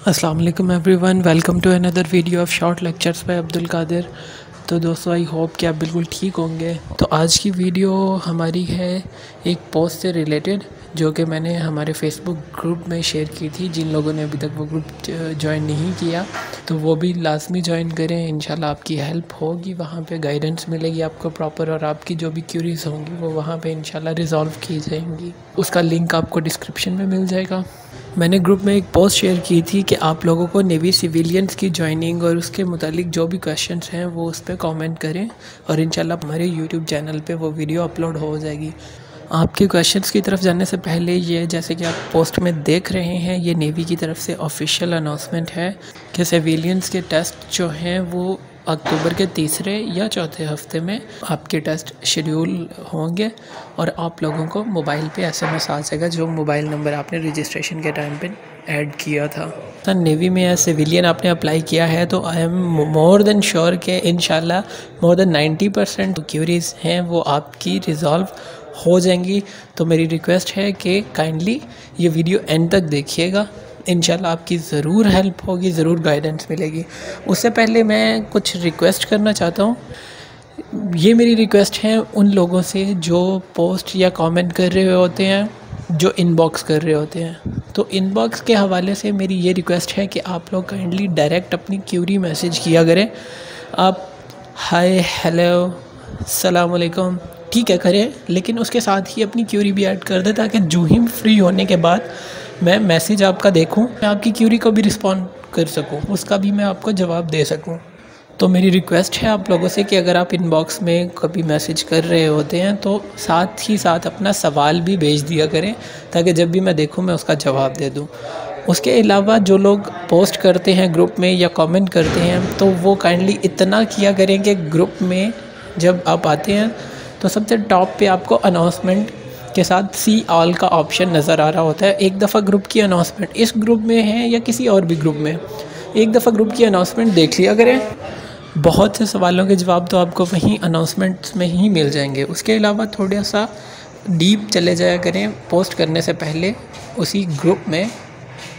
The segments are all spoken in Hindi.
अस्सलाम वालेकुम everyone, welcome to another video of short lectures by Abdul Qadir. तो दोस्तों, आई होप कि आप बिल्कुल ठीक होंगे। तो आज की वीडियो हमारी है एक पोस्ट से रिलेटेड, जो कि मैंने हमारे फेसबुक ग्रुप में शेयर की थी। जिन लोगों ने अभी तक वो ग्रुप ज्वाइन नहीं किया तो वो भी लाजमी ज्वाइन करें। इंशाल्लाह आपकी हेल्प होगी, वहाँ पे गाइडेंस मिलेगी आपको प्रॉपर, और आपकी जो भी क्यूरीज होंगी वो वहाँ पे इंशाल्लाह रिजॉल्व की जाएंगी। उसका लिंक आपको डिस्क्रिप्शन में मिल जाएगा। मैंने ग्रुप में एक पोस्ट शेयर की थी कि आप लोगों को नेवी सिविलियंस की ज्वाइनिंग और उसके मुतालिक जो भी क्वेश्चंस हैं वो उस पर कमेंट करें, और इंशाल्लाह हमारे यूट्यूब चैनल पे वो वीडियो अपलोड हो जाएगी। आपके क्वेश्चंस की तरफ जाने से पहले, ये जैसे कि आप पोस्ट में देख रहे हैं, ये नेवी की तरफ से ऑफिशियल अनाउंसमेंट है कि सिविलियंस के टेस्ट जो हैं वो अक्टूबर के तीसरे या चौथे हफ्ते में आपके टेस्ट शेड्यूल होंगे, और आप लोगों को मोबाइल पे एसएमएस आ जाएगा जो मोबाइल नंबर आपने रजिस्ट्रेशन के टाइम पे ऐड किया था। तो नेवी में एज सिविलियन आपने अप्लाई किया है तो I am more than sure कि इंशाल्लाह मोर देन 90% क्यूरीज हैं वो आपकी रिज़ॉल्व हो जाएंगी। तो मेरी रिक्वेस्ट है कि काइंडली ये वीडियो एंड तक देखिएगा, इंशाल्लाह आपकी ज़रूर हेल्प होगी, ज़रूर गाइडेंस मिलेगी। उससे पहले मैं कुछ रिक्वेस्ट करना चाहता हूँ। ये मेरी रिक्वेस्ट है उन लोगों से जो पोस्ट या कमेंट कर रहे होते हैं, जो इनबॉक्स कर रहे होते हैं। तो इनबॉक्स के हवाले से मेरी ये रिक्वेस्ट है कि आप लोग काइंडली डायरेक्ट अपनी क्यूरी मैसेज किया करें। आप हाय, हेलो, अस्सलाम वालेकुम ठीक है करें, लेकिन उसके साथ ही अपनी क्यूरी भी ऐड कर दें, ताकि जो ही फ्री होने के बाद मैं मैसेज आपका देखूं, मैं आपकी क्यूरी को भी रिस्पॉन्ड कर सकूं, उसका भी मैं आपको जवाब दे सकूं। तो मेरी रिक्वेस्ट है आप लोगों से कि अगर आप इनबॉक्स में कभी मैसेज कर रहे होते हैं तो साथ ही साथ अपना सवाल भी भेज दिया करें, ताकि जब भी मैं देखूं मैं उसका जवाब दे दूं। उसके अलावा जो लोग पोस्ट करते हैं ग्रुप में या कमेंट करते हैं, तो वो काइंडली इतना किया करें कि ग्रुप में जब आप आते हैं तो सबसे टॉप पे आपको अनाउंसमेंट के साथ सी ऑल का ऑप्शन नज़र आ रहा होता है। एक दफ़ा ग्रुप की अनाउंसमेंट इस ग्रुप में है या किसी और भी ग्रुप में, एक दफ़ा ग्रुप की अनाउंसमेंट देख लिया करें। बहुत से सवालों के जवाब तो आपको वहीं अनाउंसमेंट्स में ही मिल जाएंगे। उसके अलावा थोड़ा सा डीप चले जाया करें पोस्ट करने से पहले। उसी ग्रुप में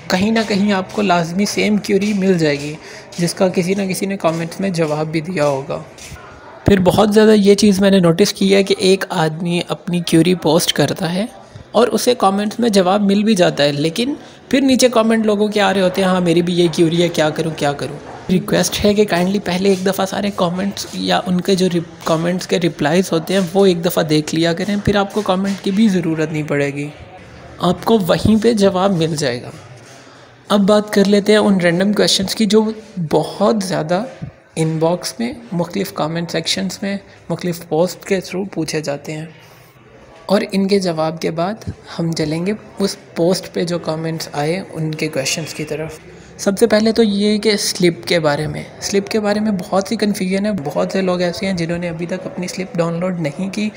कहीं ना कहीं आपको लाजमी सेम क्यूरी मिल जाएगी, जिसका किसी न किसी ने कमेंट्स में जवाब भी दिया होगा। फिर बहुत ज़्यादा ये चीज़ मैंने नोटिस की है कि एक आदमी अपनी क्यूरी पोस्ट करता है और उसे कमेंट्स में जवाब मिल भी जाता है, लेकिन फिर नीचे कमेंट लोगों के आ रहे होते हैं, हाँ मेरी भी ये क्यूरी है, क्या करूँ क्या करूँ। रिक्वेस्ट है कि काइंडली पहले एक दफ़ा सारे कमेंट्स या उनके जो कमेंट्स के रिप्लाइज होते हैं वो एक दफ़ा देख लिया करें, फिर आपको कमेंट की भी ज़रूरत नहीं पड़ेगी, आपको वहीं पे जवाब मिल जाएगा। अब बात कर लेते हैं उन रैंडम क्वेश्चंस की जो बहुत ज़्यादा इनबॉक्स में, मुख्तलिफ़ कमेंट सेक्शंस में, मुख्तलिफ़ पोस्ट के थ्रू पूछे जाते हैं। और इनके जवाब के बाद हम चलेंगे उस पोस्ट पे जो कमेंट्स आए उनके क्वेश्चंस की तरफ। सबसे पहले तो ये कि स्लिप के बारे में बहुत सी कन्फ्यूजन है। बहुत से लोग ऐसे हैं जिन्होंने अभी तक अपनी स्लिप डाउनलोड नहीं की।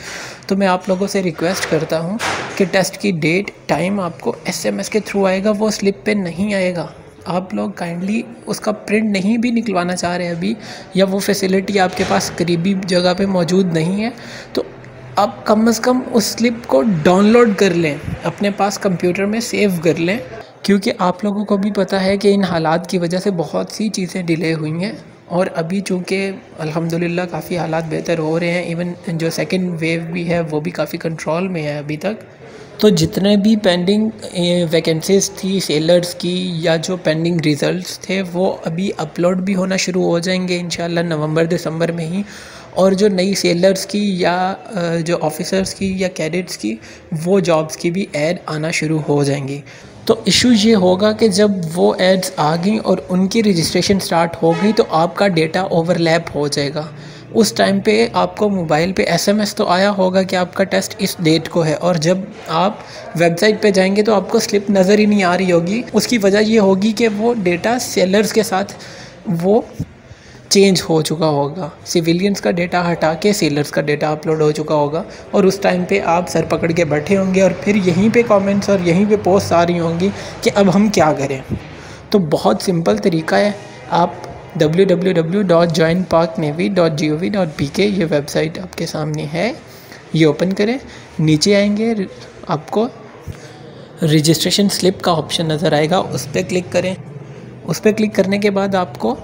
तो मैं आप लोगों से रिक्वेस्ट करता हूँ कि टेस्ट की डेट, टाइम आपको एसएमएस के थ्रू आएगा, वो स्लिप पे नहीं आएगा। आप लोग काइंडली उसका प्रिंट नहीं भी निकलवाना चाह रहे हैं अभी, या वो फैसिलिटी आपके पास करीबी जगह पे मौजूद नहीं है, तो आप कम से कम उस स्लिप को डाउनलोड कर लें, अपने पास कंप्यूटर में सेव कर लें। क्योंकि आप लोगों को भी पता है कि इन हालात की वजह से बहुत सी चीज़ें डिले हुई हैं, और अभी चूँकि अल्हम्दुलिल्लाह काफ़ी हालात बेहतर हो रहे हैं। इवन जो सेकंड वेव भी है वो भी काफ़ी कंट्रोल में है अभी तक। तो जितने भी पेंडिंग वैकेंसीज़ थी सेलर्स की, या जो पेंडिंग रिज़ल्ट्स थे, वो अभी अपलोड भी होना शुरू हो जाएंगे इंशाल्लाह नवंबर दिसंबर में ही। और जो नई सेलर्स की या जो ऑफिसर्स की या कैडेट्स की, वो जॉब्स की भी ऐड आना शुरू हो जाएंगी। तो इशू ये होगा कि जब वो एड्स आ गई और उनकी रजिस्ट्रेशन स्टार्ट हो गई तो आपका डेटा ओवरलैप हो जाएगा। उस टाइम पे आपको मोबाइल पे एसएमएस तो आया होगा कि आपका टेस्ट इस डेट को है, और जब आप वेबसाइट पे जाएंगे तो आपको स्लिप नज़र ही नहीं आ रही होगी। उसकी वजह ये होगी कि वो डेटा सेलर्स के साथ वो चेंज हो चुका होगा। सिविलियंस का डेटा हटा के सेलर्स का डेटा अपलोड हो चुका होगा, और उस टाइम पे आप सर पकड़ के बैठे होंगे, और फिर यहीं पे कमेंट्स और यहीं पे पोस्ट आ रही होंगी कि अब हम क्या करें। तो बहुत सिंपल तरीका है, आप www.joinparknavy.gov.pk ये वेबसाइट आपके सामने है, ये ओपन करें। नीचे आएंगे, आपको रजिस्ट्रेशन स्लिप का ऑप्शन नज़र आएगा, उस पर क्लिक करें। उस पर क्लिक करने के बाद आपको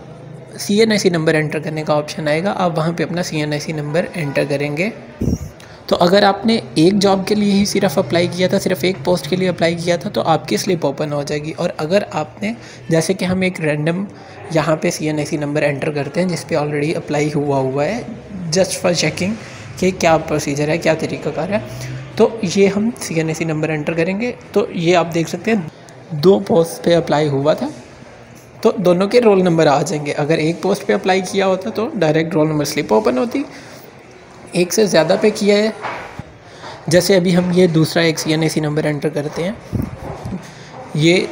CNIC नंबर एंटर करने का ऑप्शन आएगा। आप वहाँ पे अपना CNIC नंबर एंटर करेंगे। तो अगर आपने एक जॉब के लिए ही सिर्फ अप्लाई किया था, सिर्फ एक पोस्ट के लिए अप्लाई किया था, तो आपकी स्लिप ओपन हो जाएगी। और अगर आपने, जैसे कि हम एक रैंडम यहाँ पे CNIC नंबर एंटर करते हैं जिस पे ऑलरेडी अप्लाई हुआ है, जस्ट फॉर चेकिंग कि क्या प्रोसीजर है, क्या तरीक़ाकार है, तो ये हम CNIC नंबर एंटर करेंगे। तो ये आप देख सकते हैं 2 पोस्ट पे अप्लाई हुआ था, तो दोनों के रोल नंबर आ जाएंगे। अगर एक पोस्ट पे अप्लाई किया होता तो direct roll number slip open होती। एक से ज़्यादा पे किया है, जैसे अभी हम ये दूसरा एक CNIC नंबर एंटर करते हैं, ये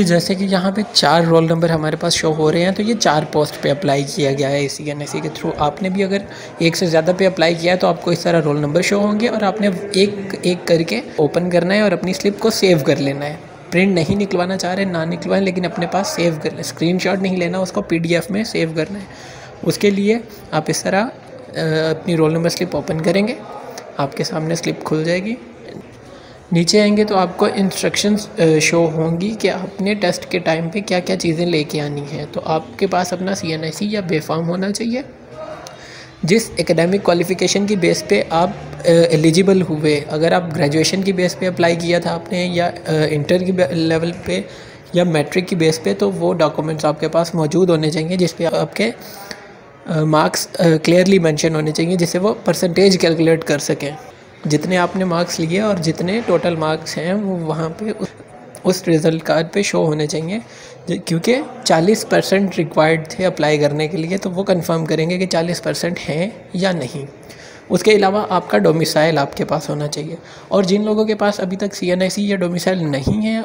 जैसे कि यहाँ पे 4 रोल नंबर हमारे पास शो हो रहे हैं, तो ये 4 पोस्ट पे अप्लाई किया गया है CNIC के थ्रू। आपने भी अगर एक से ज़्यादा पे अप्लाई किया है तो आपको इस तरह रोल नंबर शो होंगे और आपने एक एक करके ओपन करना है और अपनी स्लिप को सेव कर लेना है। प्रिंट नहीं निकलवाना चाह रहे ना निकलवाएं, लेकिन अपने पास सेव कर लें। स्क्रीनशॉट नहीं लेना, उसको PDF में सेव करना है। उसके लिए आप इस तरह अपनी रोल नंबर स्लिप ओपन करेंगे, आपके सामने स्लिप खुल जाएगी। नीचे आएंगे तो आपको इंस्ट्रक्शंस शो होंगी कि आपने टेस्ट के टाइम पे क्या क्या चीज़ें लेके आनी है। तो आपके पास अपना CNIC या बेफार्म होना चाहिए। जिस एकेडमिक क्वालिफ़िकेशन की बेस पे आप एलिजिबल हुए, अगर आप ग्रेजुएशन की बेस पे अप्लाई किया था आपने, या इंटर की लेवल पे, या मैट्रिक की बेस पे, तो वो डॉक्यूमेंट्स आपके पास मौजूद होने चाहिए जिस पे आपके मार्क्स क्लियरली मेंशन होने चाहिए, जिससे वो परसेंटेज कैलकुलेट कर सकें। जितने आपने मार्क्स लिए और जितने टोटल मार्क्स हैं वो वहाँ पे उस रिज़ल्ट कार्ड पे शो होने चाहिए। क्योंकि 40% रिक्वायर्ड थे अप्लाई करने के लिए, तो वो कंफर्म करेंगे कि 40% हैं या नहीं। उसके अलावा आपका डोमिसाइल आपके पास होना चाहिए। और जिन लोगों के पास अभी तक CNIC या डोमिसाइल नहीं है,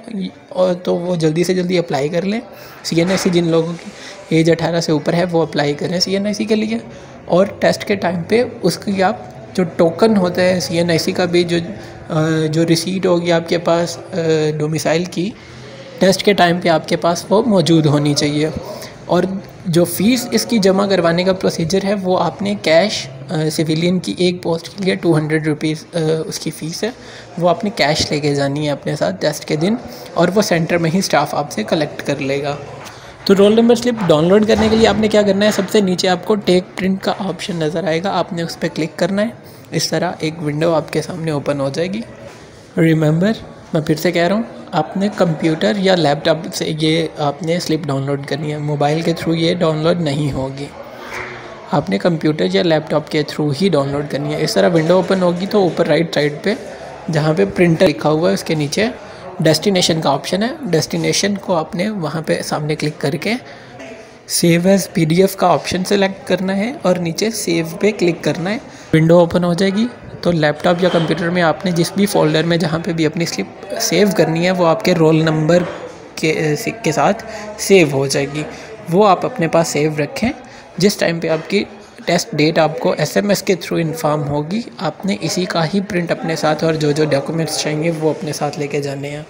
और तो वो जल्दी से जल्दी अप्लाई कर लें। CNIC जिन लोगों की एज 18 से ऊपर है वो अप्लाई करें CNIC के लिए। और टेस्ट के टाइम पे उसकी आप जो टोकन होता है CNIC का भी, जो रिसीट होगी आपके पास डोमिसाइल की, टेस्ट के टाइम पे आपके पास वो मौजूद होनी चाहिए। और जो फ़ीस इसकी जमा करवाने का प्रोसीजर है वो आपने कैश, सिविलियन की एक पोस्ट के लिए 200 रुपीज़ उसकी फ़ीस है, वो आपने कैश लेके जानी है अपने साथ टेस्ट के दिन, और वो सेंटर में ही स्टाफ आपसे कलेक्ट कर लेगा। तो रोल नंबर स्लिप डाउनलोड करने के लिए आपने क्या करना है, सबसे नीचे आपको टेक प्रिंट का ऑप्शन नज़र आएगा, आपने उस पर क्लिक करना है। इस तरह एक विंडो आपके सामने ओपन हो जाएगी। रिमेंबर, मैं फिर से कह रहा हूँ, आपने कंप्यूटर या लैपटॉप से ये आपने स्लिप डाउनलोड करनी है, मोबाइल के थ्रू ये डाउनलोड नहीं होगी। आपने कंप्यूटर या लैपटॉप के थ्रू ही डाउनलोड करनी है। इस तरह विंडो ओपन होगी तो ऊपर राइट साइड पे जहाँ पे प्रिंटर लिखा हुआ है उसके नीचे डेस्टिनेशन का ऑप्शन है। डेस्टिनेशन को आपने वहाँ पे सामने क्लिक करके सेव एज़ PDF का ऑप्शन सेलेक्ट करना है और नीचे सेव पे क्लिक करना है। विंडो ओपन हो जाएगी। तो लैपटॉप या कंप्यूटर में आपने जिस भी फोल्डर में जहाँ पे भी अपनी स्लिप सेव करनी है वो आपके रोल नंबर के साथ सेव हो जाएगी। वो आप अपने पास सेव रखें। जिस टाइम पे आपकी टेस्ट डेट आपको SMS के थ्रू इन्फॉर्म होगी, आपने इसी का ही प्रिंट अपने साथ और जो जो डॉक्यूमेंट्स चाहिए वो अपने साथ लेके जाने हैं।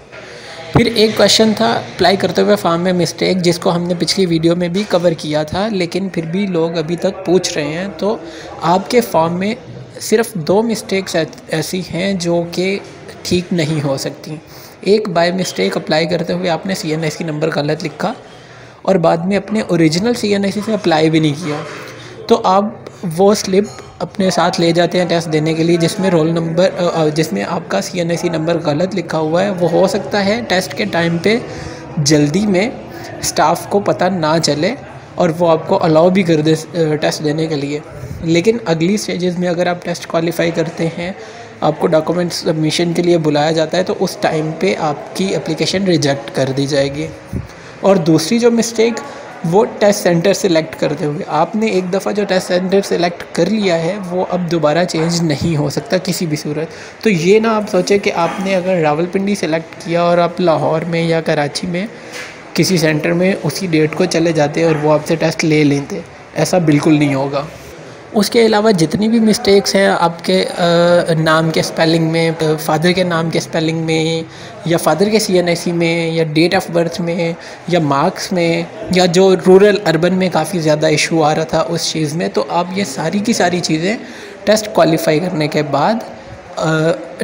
फिर एक क्वेश्चन था अप्लाई करते हुए फॉर्म में मिस्टेक, जिसको हमने पिछली वीडियो में भी कवर किया था, लेकिन फिर भी लोग अभी तक पूछ रहे हैं। तो आपके फॉर्म में सिर्फ 2 मिस्टेक्स ऐसी हैं जो कि ठीक नहीं हो सकती। एक, बाय मिस्टेक अप्लाई करते हुए आपने CNIC नंबर गलत लिखा और बाद में अपने ओरिजिनल CNIC से अप्लाई भी नहीं किया, तो आप वो स्लिप अपने साथ ले जाते हैं टेस्ट देने के लिए जिसमें रोल नंबर जिसमें आपका CNIC नंबर गलत लिखा हुआ है। वो हो सकता है टेस्ट के टाइम पे जल्दी में स्टाफ को पता ना चले और वो आपको अलाउ भी कर दे टेस्ट देने के लिए, लेकिन अगली स्टेजेस में अगर आप टेस्ट क्वालिफाई करते हैं, आपको डॉक्यूमेंट सबमिशन के लिए बुलाया जाता है, तो उस टाइम पे आपकी एप्लीकेशन रिजेक्ट कर दी जाएगी। और दूसरी जो मिस्टेक, वो टेस्ट सेंटर सेलेक्ट करते हुए आपने एक दफ़ा जो टेस्ट सेंटर सेलेक्ट कर लिया है वो अब दोबारा चेंज नहीं हो सकता किसी भी सूरत। तो ये ना आप सोचें कि आपने अगर रावलपिंडी सेलेक्ट किया और आप लाहौर में या कराची में किसी सेंटर में उसी डेट को चले जाते और वो आपसे टेस्ट ले लेते, ऐसा बिल्कुल नहीं होगा। उसके अलावा जितनी भी मिस्टेक्स हैं आपके नाम के स्पेलिंग में, फ़ादर के नाम के स्पेलिंग में, या फ़ादर के CNIC में, या डेट ऑफ बर्थ में, या मार्क्स में, या जो रूरल अर्बन में काफ़ी ज़्यादा इशू आ रहा था उस चीज़ में, तो आप ये सारी की सारी चीज़ें टेस्ट क्वालिफाई करने के बाद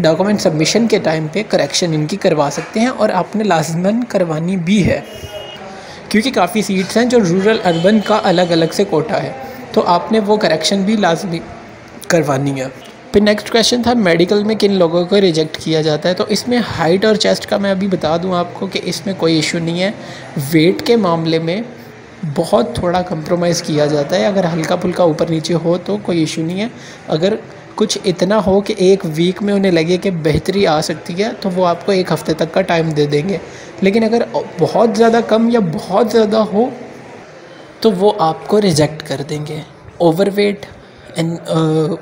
डॉक्यूमेंट सबमिशन के टाइम पे करेक्शन इनकी करवा सकते हैं, और आपने लाजमन करवानी भी है। क्योंकि काफ़ी सीट्स हैं जो रूरल अर्बन का अलग अलग से कोटा है, तो आपने वो करेक्शन भी लाजमी करवानी है। फिर नेक्स्ट क्वेश्चन था मेडिकल में किन लोगों को रिजेक्ट किया जाता है। तो इसमें हाइट और चेस्ट का मैं अभी बता दूं आपको कि इसमें कोई इशू नहीं है। वेट के मामले में बहुत थोड़ा कंप्रोमाइज़ किया जाता है, अगर हल्का फुल्का ऊपर नीचे हो तो कोई इशू नहीं है। अगर कुछ इतना हो कि एक वीक में उन्हें लगे कि बेहतरी आ सकती है तो वो आपको 1 हफ़्ते तक का टाइम दे देंगे, लेकिन अगर बहुत ज़्यादा कम या बहुत ज़्यादा हो तो वो आपको रिजेक्ट कर देंगे। ओवर वेट एंड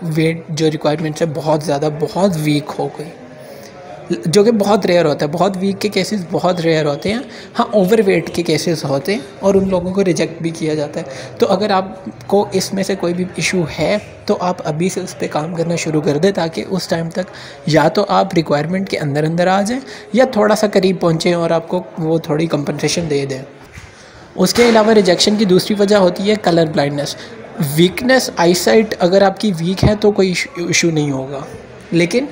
वेट जो रिक्वायरमेंट्स है बहुत ज़्यादा, बहुत वीक हो गई, जो कि बहुत रेयर होता है। बहुत वीक के केसेस बहुत रेयर होते हैं, हाँ ओवर वेट के केसेस होते हैं और उन लोगों को रिजेक्ट भी किया जाता है। तो अगर आपको इसमें से कोई भी इशू है तो आप अभी से उस पर काम करना शुरू कर दें, ताकि उस टाइम तक या तो आप रिक्वायरमेंट के अंदर अंदर आ जाएं या थोड़ा सा करीब पहुँचें और आपको वो थोड़ी कंपनसेशन दे दें। उसके अलावा रिजेक्शन की दूसरी वजह होती है कलर ब्लाइंडनेस, वीकनेस। आईसाइट अगर आपकी वीक है तो कोई इशू नहीं होगा, लेकिन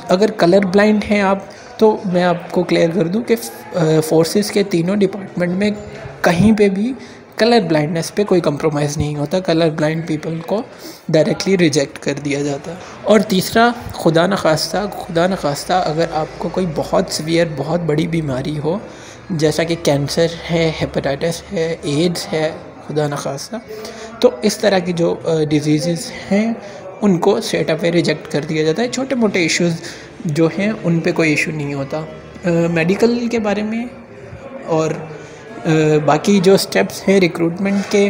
अगर कलर ब्लाइंड हैं आप, तो मैं आपको क्लियर कर दूं कि फोर्सेस के तीनों डिपार्टमेंट में कहीं पे भी कलर ब्लाइंडनेस पे कोई कंप्रोमाइज़ नहीं होता। कलर ब्लाइंड पीपल को डायरेक्टली रिजेक्ट कर दिया जाता है। और तीसरा, खुदा न खास्ता अगर आपको कोई बहुत सीवियर, बहुत बड़ी बीमारी हो, जैसा कि कैंसर है, हेपेटाइटिस है, एड्स है, खुदा न खास्ता, तो इस तरह की जो डिजीज़ हैं उनको स्ट्रेट अवे रिजेक्ट कर दिया जाता है। छोटे मोटे इश्यूज़ जो हैं उन पे कोई इशू नहीं होता। मेडिकल के बारे में और बाकी जो स्टेप्स हैं रिक्रूटमेंट के,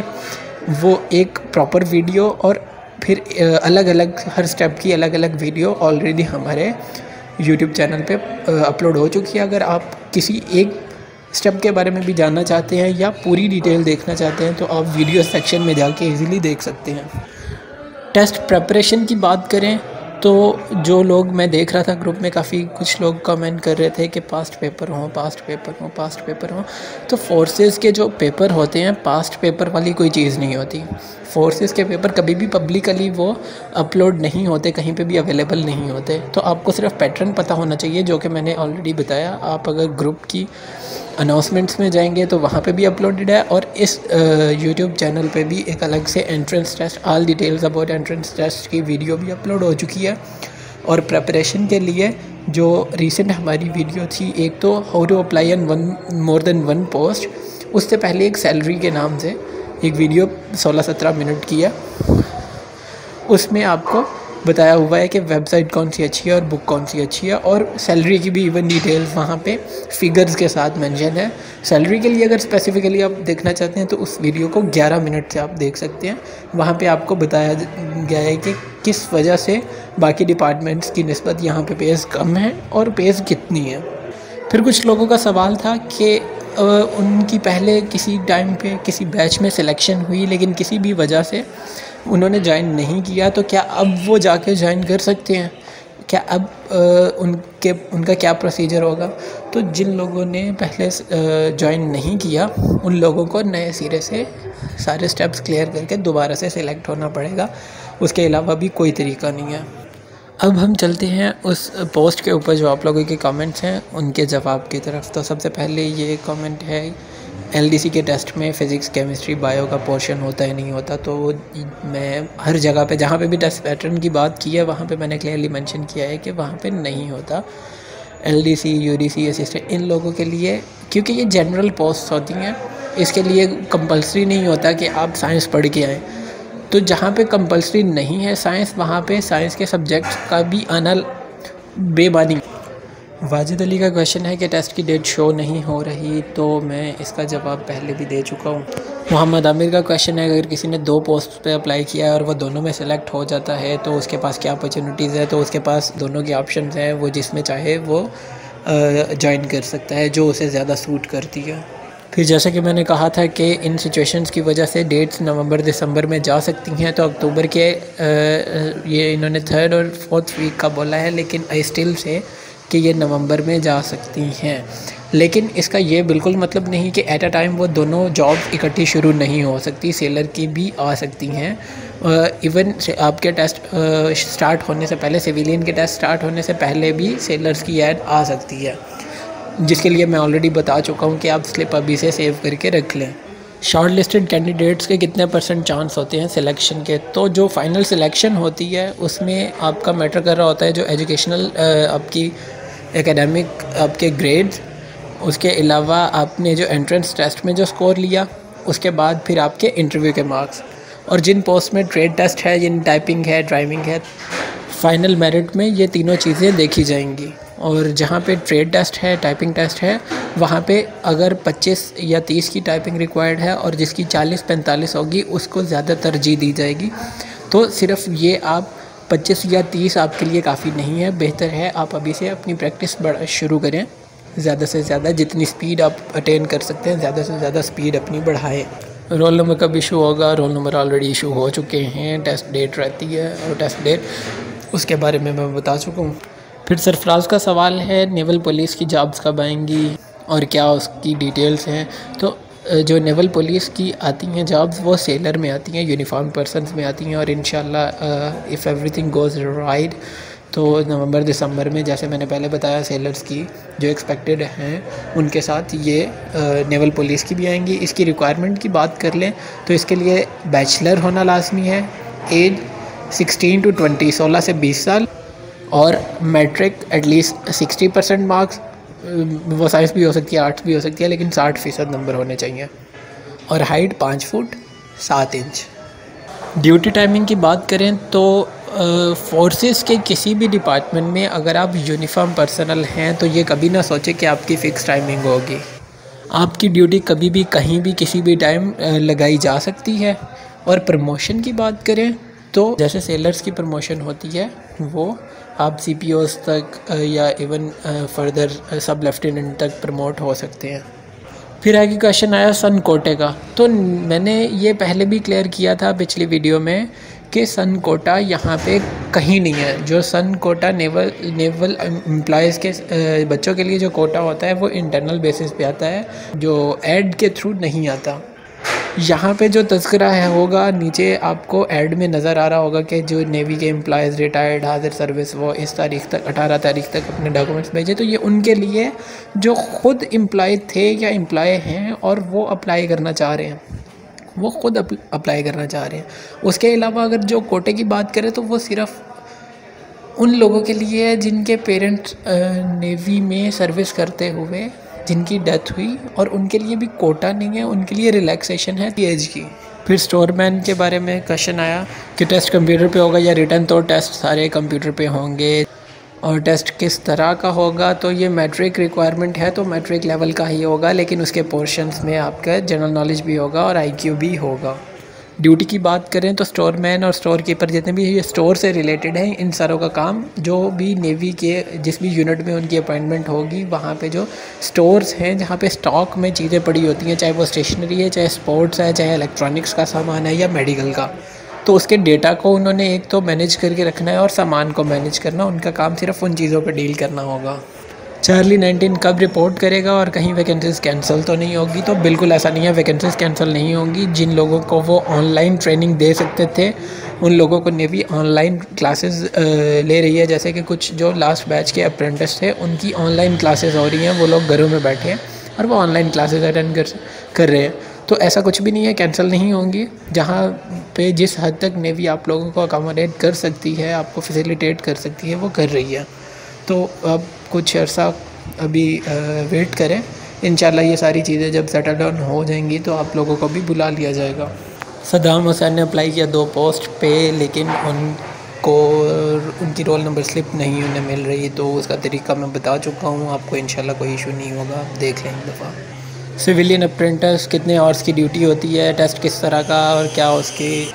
वो एक प्रॉपर वीडियो और फिर अलग अलग हर स्टेप की अलग अलग वीडियो ऑलरेडी हमारे यूट्यूब चैनल पे अपलोड हो चुकी है। अगर आप किसी एक स्टेप के बारे में भी जानना चाहते हैं या पूरी डिटेल देखना चाहते हैं तो आप वीडियो सेक्शन में जाके इजीली देख सकते हैं। टेस्ट प्रेपरेशन की बात करें तो जो लोग मैं देख रहा था ग्रुप में, काफ़ी कुछ लोग कमेंट कर रहे थे कि पास्ट पेपर हो। तो फोर्सेस के जो पेपर होते हैं, पास्ट पेपर वाली कोई चीज़ नहीं होती। फोर्सेस के पेपर कभी भी पब्लिकली वो अपलोड नहीं होते, कहीं पे भी अवेलेबल नहीं होते। तो आपको सिर्फ पैटर्न पता होना चाहिए, जो कि मैंने ऑलरेडी बताया। आप अगर ग्रुप की अनाउंसमेंट्स में जाएंगे तो वहाँ पे भी अपलोडेड है, और इस यूट्यूब चैनल पे भी एक अलग से entrance test, all details about entrance test की वीडियो भी अपलोड हो चुकी है। और प्रेपरेशन के लिए जो रिसेंट हमारी वीडियो थी, एक तो how to apply an more than one post, उससे पहले एक सैलरी के नाम से एक वीडियो 16-17 मिनट की है। उसमें आपको बताया हुआ है कि वेबसाइट कौन सी अच्छी है और बुक कौन सी अच्छी है, और सैलरी की भी इवन डिटेल्स वहाँ पे फिगर्स के साथ मेंशन है। सैलरी के लिए अगर स्पेसिफिकली आप देखना चाहते हैं तो उस वीडियो को 11 मिनट से आप देख सकते हैं। वहाँ पे आपको बताया गया है कि किस वजह से बाकी डिपार्टमेंट्स की निस्बत यहाँ पे पेज कम है और पेज कितनी है। फिर कुछ लोगों का सवाल था कि उनकी पहले किसी टाइम पे किसी बैच में सिलेक्शन हुई, लेकिन किसी भी वजह से उन्होंने ज्वाइन नहीं किया, तो क्या अब वो जाके ज्वाइन कर सकते हैं? क्या अब उनका क्या प्रोसीजर होगा? तो जिन लोगों ने पहले ज्वाइन नहीं किया उन लोगों को नए सिरे से सारे स्टेप्स क्लियर करके दोबारा से सिलेक्ट होना पड़ेगा। उसके अलावा भी कोई तरीका नहीं है। अब हम चलते हैं उस पोस्ट के ऊपर जो आप लोगों के कमेंट्स हैं उनके जवाब की तरफ। तो सबसे पहले ये कमेंट है, एलडीसी के टेस्ट में फ़िज़िक्स, केमिस्ट्री, बायो का पोर्शन होता है नहीं होता? तो मैं हर जगह पे जहाँ पे भी टेस्ट पैटर्न की बात की है वहाँ पे मैंने क्लियरली मेंशन किया है कि वहाँ पे नहीं होता। एलडीसी, यूडीसी, असिस्टेंट, इन लोगों के लिए, क्योंकि ये जनरल पोस्ट होती हैं, इसके लिए कंपल्सरी नहीं होता कि आप साइंस पढ़ के आएँ। तो जहाँ पे कंपल्सरी नहीं है साइंस, वहाँ पे साइंस के सब्जेक्ट्स का भी आना बेमानी। वाजिद अली का क्वेश्चन है कि टेस्ट की डेट शो नहीं हो रही, तो मैं इसका जवाब पहले भी दे चुका हूँ। मोहम्मद आमिर का क्वेश्चन है, अगर किसी ने 2 पोस्ट पे अप्लाई किया है और वो दोनों में सेलेक्ट हो जाता है तो उसके पास क्या अपॉर्चुनिटीज़ है? तो उसके पास दोनों के ऑप्शंस हैं, वो जिसमें चाहे वो ज्वाइन कर सकता है, जो उसे ज़्यादा सूट करती है। फिर जैसा कि मैंने कहा था कि इन सिचुएशंस की वजह से डेट्स नवंबर दिसंबर में जा सकती हैं, तो अक्टूबर के ये इन्होंने 3rd और 4th वीक का बोला है, लेकिन आई स्टिल से कि ये नवंबर में जा सकती हैं। लेकिन इसका ये बिल्कुल मतलब नहीं कि एट अ टाइम वो दोनों जॉब इकट्ठी शुरू नहीं हो सकती। सेलर की भी आ सकती हैं। इवन आपके टेस्ट स्टार्ट होने से पहले, सिविलियन के टेस्ट स्टार्ट होने से पहले भी सेलर्स की ऐड आ सकती है। जिसके लिए मैं ऑलरेडी बता चुका हूँ कि आप स्लिप अभी से सेव करके रख लें। शॉर्ट लिस्टेड कैंडिडेट्स के कितने % चांस होते हैं सिलेक्शन के? तो जो फाइनल सिलेक्शन होती है उसमें आपका मैटर कर रहा होता है जो एजुकेशनल आपकी एकेडमिक आपके ग्रेड्स, उसके अलावा आपने जो एंट्रेंस टेस्ट में जो स्कोर लिया, उसके बाद फिर आपके इंटरव्यू के मार्क्स, और जिन पोस्ट में ट्रेड टेस्ट है, जिन टाइपिंग है, ड्राइविंग है, फाइनल मेरिट में ये तीनों चीज़ें देखी जाएंगी। और जहाँ पे ट्रेड टेस्ट है, टाइपिंग टेस्ट है, वहाँ पे अगर 25 या 30 की टाइपिंग रिक्वायर्ड है और जिसकी 40-45 होगी उसको ज़्यादा तरजीह दी जाएगी। तो सिर्फ ये आप 25 या 30 आपके लिए काफ़ी नहीं है, बेहतर है आप अभी से अपनी प्रैक्टिस शुरू करें। ज़्यादा से ज़्यादा जितनी स्पीड आप अटेन कर सकते हैं, ज़्यादा से ज़्यादा स्पीड अपनी बढ़ाएं। रोल नंबर कब इशू होगा? रोल नंबर ऑलरेडी इशू हो चुके हैं, टेस्ट डेट रहती है और टेस्ट डेट उसके बारे में मैं बता चुका हूँ। फिर सरफराज का सवाल है नेवल पुलिस की जॉब्स कब आएंगी और क्या उसकी डिटेल्स हैं? तो जो नेवल पुलिस की आती हैं जॉब्स वो सेलर में आती हैं, यूनिफॉर्म पर्सनस में आती हैं, और इंशाल्लाह इफ़ एवरीथिंग गोज़ राइट तो नवंबर दिसंबर में, जैसे मैंने पहले बताया, सेलर्स की जो एक्सपेक्टेड हैं उनके साथ ये नेवल पुलिस की भी आएंगी। इसकी रिक्वायरमेंट की बात कर लें तो इसके लिए बैचलर होना लाजमी है, एज 16 to 20, 16 से 20 साल, और मैट्रिक एटलीस्ट 60% मार्क्स, वो साइंस भी हो सकती है, आर्ट्स भी हो सकती है, लेकिन 60% नंबर होने चाहिए, और height 5 foot 7 inch. Duty timing की बात करें तो फोर्सेस के किसी भी डिपार्टमेंट में अगर आप यूनिफॉर्म पर्सनल हैं तो ये कभी ना सोचें कि आपकी फ़िक्स टाइमिंग होगी। आपकी ड्यूटी कभी भी कहीं भी किसी भी टाइम लगाई जा सकती है। और प्रमोशन की बात करें तो जैसे सेलर्स की प्रमोशन होती है वो आप CPOs तक या इवन फर्दर सब लेफ्टिनेंट तक प्रमोट हो सकते हैं। फिर आगे क्वेश्चन आया सन कोटे का। तो मैंने ये पहले भी क्लियर किया था पिछली वीडियो में कि सन कोटा यहाँ पे कहीं नहीं है। जो सन कोटा नेवल एम्प्लॉयज़ के बच्चों के लिए जो कोटा होता है वो इंटरनल बेसिस पे आता है, जो ऐड के थ्रू नहीं आता। यहाँ पे जो तज़किरा है होगा नीचे आपको ऐड में नज़र आ रहा होगा कि जो नेवी के एम्प्लॉयज़ रिटायर्ड हाजिर सर्विस वो इस तारीख तक 18 तारीख तक अपने डॉक्यूमेंट्स भेजे। तो ये उनके लिए जो ख़ुद एम्प्लॉय थे या एम्प्लॉय हैं और वो अप्लाई करना चाह रहे हैं, वो ख़ुद अप्लाई करना चाह रहे हैं। उसके अलावा अगर जो कोटे की बात करें तो वो सिर्फ़ उन लोगों के लिए है जिनके पेरेंट्स नेवी में सर्विस करते हुए जिनकी डेथ हुई, और उनके लिए भी कोटा नहीं है, उनके लिए रिलैक्सेशन है एज की। फिर स्टोरमैन के बारे में क्वेश्चन आया कि टेस्ट कंप्यूटर पे होगा या रिटर्न। तो टेस्ट सारे कंप्यूटर पे होंगे। और टेस्ट किस तरह का होगा? तो ये मैट्रिक रिक्वायरमेंट है तो मैट्रिक लेवल का ही होगा, लेकिन उसके पोर्शंस में आपका जनरल नॉलेज भी होगा और IQ भी होगा। ड्यूटी की बात करें तो स्टोरमैन और स्टोर कीपर जितने भी ये स्टोर से रिलेटेड हैं, इन सारों का काम जो भी नेवी के जिस भी यूनिट में उनकी अपॉइंटमेंट होगी वहाँ पे जो स्टोर्स हैं जहाँ पे स्टॉक में चीज़ें पड़ी होती हैं, चाहे वो स्टेशनरी है, चाहे स्पोर्ट्स है, चाहे इलेक्ट्रॉनिक्स का सामान है या मेडिकल का, तो उसके डेटा को उन्होंने एक तो मैनेज करके रखना है और सामान को मैनेज करना। उनका काम सिर्फ उन चीज़ों पर डील करना होगा। चार्ली 19 कब रिपोर्ट करेगा और कहीं वैकेंसीज़ कैंसिल तो नहीं होगी? तो बिल्कुल ऐसा नहीं है, वैकेंसीज़ कैंसिल नहीं होंगी। जिन लोगों को वो ऑनलाइन ट्रेनिंग दे सकते थे उन लोगों को नेवी ऑनलाइन क्लासेस ले रही है। जैसे कि कुछ जो लास्ट बैच के अप्रेंटिस थे उनकी ऑनलाइन क्लासेस हो रही हैं, वो लोग घरों में बैठे हैं और वो ऑनलाइन क्लासेस अटेंड कर रहे हैं। तो ऐसा कुछ भी नहीं है, कैंसिल नहीं होंगी। जहाँ पे जिस हद तक नेवी आप लोगों को अकोमोडेट कर सकती है, आपको फैसिलिटेट कर सकती है, वो कर रही है। तो अब कुछ अर्सा अभी वेट करें, इंशाल्लाह ये सारी चीज़ें जब सेटल डाउन हो जाएंगी तो आप लोगों को भी बुला लिया जाएगा। सद्दाम हुसैन ने अप्लाई किया 2 पोस्ट पे, लेकिन उनको उनकी रोल नंबर स्लिप नहीं उन्हें मिल रही, तो उसका तरीका मैं बता चुका हूँ आपको। इंशाल्लाह कोई इशू नहीं होगा, देख लें एक दफ़ा। सिविलियन अप्रेंटिस कितने आवर्स की ड्यूटी होती है, टेस्ट किस तरह का और क्या उसकी,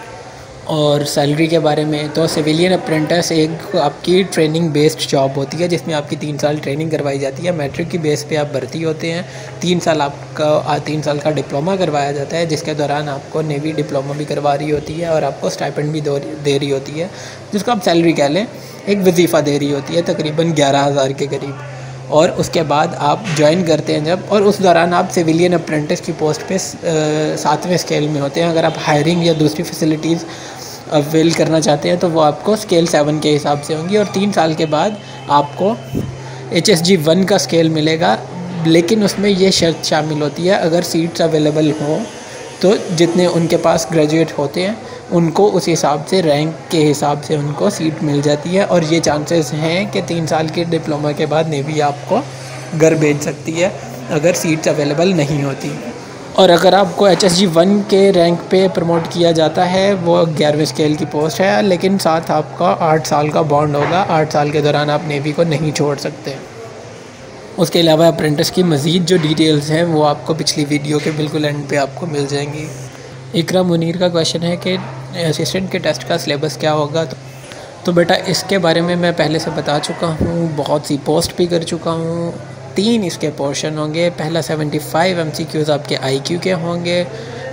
और सैलरी के बारे में। तो सिविलियन अप्रेंटिस एक आपकी ट्रेनिंग बेस्ड जॉब होती है जिसमें आपकी 3 साल ट्रेनिंग करवाई जाती है। मैट्रिक की बेस पे आप भर्ती होते हैं। 3 साल का डिप्लोमा करवाया जाता है, जिसके दौरान आपको नेवी डिप्लोमा भी करवा रही होती है और आपको स्टाइपेंड भी दे रही होती है, जिसको आप सैलरी कह लें। एक वजीफ़ा दे रही होती है तकरीबन 11,000 के करीब, और उसके बाद आप ज्वाइन करते हैं जब, और उस दौरान आप सिविलियन अप्रेंटिस की पोस्ट पे 7वें स्केल में होते हैं। अगर आप हायरिंग या दूसरी फैसिलिटीज़ अवेल करना चाहते हैं तो वो आपको स्केल 7 के हिसाब से होंगी। और 3 साल के बाद आपको HSG 1 का स्केल मिलेगा, लेकिन उसमें ये शर्त शामिल होती है, अगर सीट्स अवेलेबल हों तो जितने उनके पास ग्रेजुएट होते हैं उनको उस हिसाब से रैंक के हिसाब से उनको सीट मिल जाती है। और ये चांसेस हैं कि 3 साल के डिप्लोमा के बाद नेवी आपको घर भेज सकती है अगर सीट्स अवेलेबल नहीं होती। और अगर आपको HSG 1 के रैंक पे प्रमोट किया जाता है, वो 11वें स्केल की पोस्ट है, लेकिन साथ आपका 8 साल का बॉन्ड होगा। 8 साल के दौरान आप नेवी को नहीं छोड़ सकते। उसके अलावा अप्रेंटिस की मज़ीद जो डिटेल्स हैं वो आपको पिछली वीडियो के बिल्कुल एंड पे आपको मिल जाएंगी। इकरा मुनीर का क्वेश्चन है कि असिस्टेंट के टेस्ट का सिलेबस क्या होगा। तो बेटा इसके बारे में मैं पहले से बता चुका हूँ, बहुत सी पोस्ट भी कर चुका हूँ। 3 इसके पोर्शन होंगे। पहला 75 MCQs आपके IQ के होंगे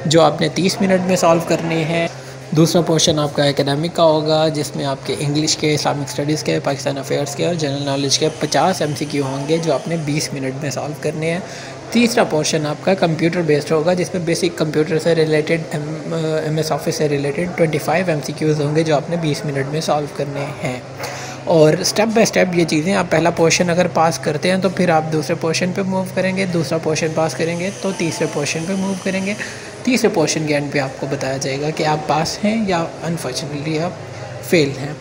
जो आपने 30 मिनट में सॉल्व करने हैं। दूसरा पोर्शन आपका एकेडमिक का होगा जिसमें आपके इंग्लिश के, इस्लामिक स्टडीज़ के, पाकिस्तान अफेयर्स के और जनरल नॉलेज के 50 MCQ होंगे जो आपने 20 मिनट में सॉल्व करने हैं। तीसरा पोर्शन आपका कंप्यूटर बेस्ड होगा जिसमें बेसिक कंप्यूटर से रिलेटेड, MS ऑफिस से रिलेटेड 25 MCQs होंगे जो आपने 20 मिनट में सॉल्व करने हैं। और स्टेप बाय स्टेप ये चीज़ें, आप पहला पोर्शन अगर पास करते हैं तो फिर आप दूसरे पोर्शन पे मूव करेंगे, दूसरा पोर्शन पास करेंगे तो तीसरे पोर्शन पे मूव करेंगे। तीसरे पोर्शन के एंड पे आपको बताया जाएगा कि आप पास हैं या अनफॉर्चुनेटली आप फेल हैं।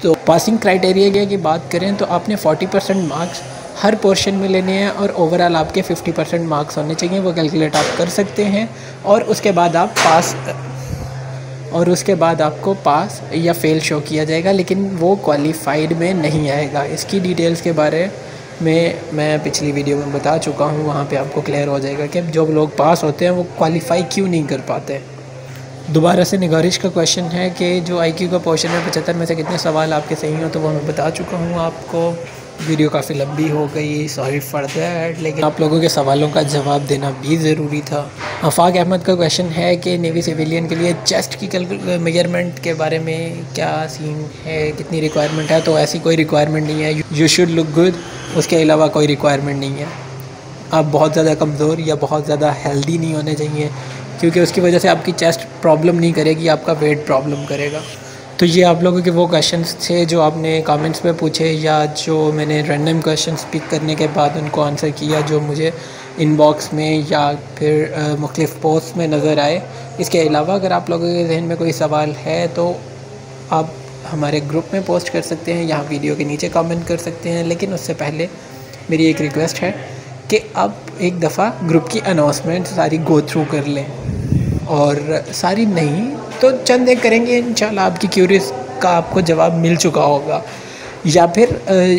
तो पासिंग क्राइटेरिया की बात करें तो आपने 40% मार्क्स हर पोर्शन में लेने हैं और ओवरऑल आपके 50% मार्क्स होने चाहिए। वो कैलकुलेट आप कर सकते हैं और उसके बाद आपको पास या फेल शो किया जाएगा, लेकिन वो क्वालिफाइड में नहीं आएगा। इसकी डिटेल्स के बारे में मैं पिछली वीडियो में बता चुका हूँ, वहाँ पे आपको क्लियर हो जाएगा कि जो लोग पास होते हैं वो क्वालिफाई क्यों नहीं कर पाते। दोबारा से निगारिश का क्वेश्चन है कि जो IQ का पोर्शन है 75 में से कितने सवाल आपके सही हो, तो वो मैं बता चुका हूँ आपको। वीडियो काफ़ी लंबी हो गई, सॉरी फॉर दैट, लेकिन आप लोगों के सवालों का जवाब देना भी ज़रूरी था। आफाक अहमद का क्वेश्चन है कि नेवी सिविलियन के लिए चेस्ट की मेजरमेंट के बारे में क्या सीन है, कितनी रिक्वायरमेंट है। तो ऐसी कोई रिक्वायरमेंट नहीं है, यू शुड लुक गुड, उसके अलावा कोई रिक्वायरमेंट नहीं है। आप बहुत ज़्यादा कमज़ोर या बहुत ज़्यादा हेल्दी नहीं होने चाहिए, क्योंकि उसकी वजह से आपकी चेस्ट प्रॉब्लम नहीं करेगी, आपका वेट प्रॉब्लम करेगा। तो ये आप लोगों के वो क्वेश्चंस थे जो आपने कमेंट्स में पूछे या जो मैंने रैंडम क्वेश्चंस पिक करने के बाद उनको आंसर किया, जो मुझे इनबॉक्स में या फिर मुख्तलिफ पोस्ट में नज़र आए। इसके अलावा अगर आप लोगों के जहन में कोई सवाल है तो आप हमारे ग्रुप में पोस्ट कर सकते हैं, यहाँ वीडियो के नीचे कमेंट कर सकते हैं। लेकिन उससे पहले मेरी एक रिक्वेस्ट है कि आप एक दफ़ा ग्रुप की अनाउंसमेंट सारी गो थ्रू कर लें, और सारी नहीं तो चंद एक करेंगे, इंशाल्लाह आपकी क्यूरीज का आपको जवाब मिल चुका होगा, या फिर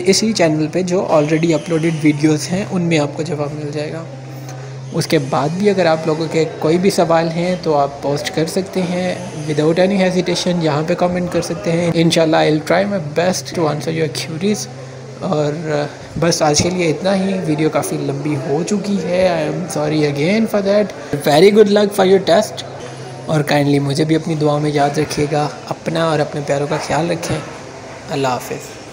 इसी चैनल पे जो ऑलरेडी अपलोडेड वीडियोस हैं उनमें आपको जवाब मिल जाएगा। उसके बाद भी अगर आप लोगों के कोई भी सवाल हैं तो आप पोस्ट कर सकते हैं विदाउट एनी हेजिटेशन, यहाँ पे कमेंट कर सकते हैं। इंशाल्लाह I will try my best to answer your queries. और बस आज के लिए इतना ही, वीडियो काफ़ी लंबी हो चुकी है, I am sorry again for that. Very good luck for your test, और काइंडली मुझे भी अपनी दुआ में याद रखिएगा। अपना और अपने प्यारों का ख्याल रखें। अल्लाह हाफ़िज़।